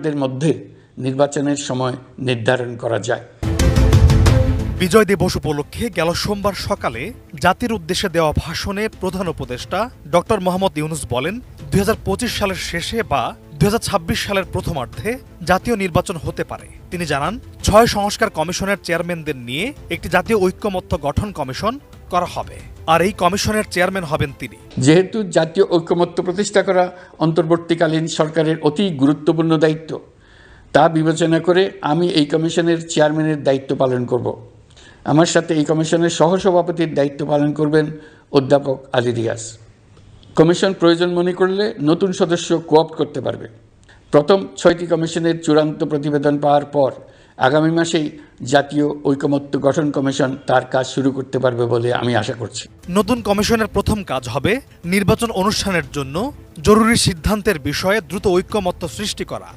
মাসের মধ্যে নির্বাচনের সময় নির্ধারণ করা যায়। বিজয় দিবস উপলক্ষে গেল সোমবার সকালে জাতির উদ্দেশ্যে দেওয়া ভাষণে প্রধান উপদেষ্টা ডক্টর মোহাম্মদ ইউনূস বলেন, ২০২৫ সালের শেষে বা ২০২৬ সালের প্রথমার্ধে জাতীয় নির্বাচন হতে পারে। তিনি জানান, ৬ সংস্কার কমিশনের চেয়ারম্যানদের নিয়ে একটি জাতীয় ঐক্যমত্য গঠন কমিশন করা হবে, আর এই কমিশনের চেয়ারম্যান হবেন তিনি। যেহেতু জাতীয় ঐক্যমত্য প্রতিষ্ঠা করা অন্তর্বর্তীকালীন সরকারের অতি গুরুত্বপূর্ণ দায়িত্ব, তা বিবেচনা করে আমি এই কমিশনের চেয়ারম্যানের দায়িত্ব পালন করব। আমার সাথে এই কমিশনের সহসভাপতির দায়িত্ব পালন করবেন অধ্যাপক আলী রিয়াজ। কমিশন প্রয়োজন মনে করলে নতুন সদস্য কোঅপ্ট করতে পারবে। প্রথম ৬টি কমিশনের চূড়ান্ত প্রতিবেদন পাওয়ার পর আগামী মাসেই জাতীয় ঐকমত্য গঠন কমিশন তার কাজ শুরু করতে পারবে বলে আমি আশা করছি। নতুন কমিশনের প্রথম কাজ হবে নির্বাচন অনুষ্ঠানের জন্য জরুরি সিদ্ধান্তের বিষয়ে দ্রুত ঐকমত্য সৃষ্টি করা।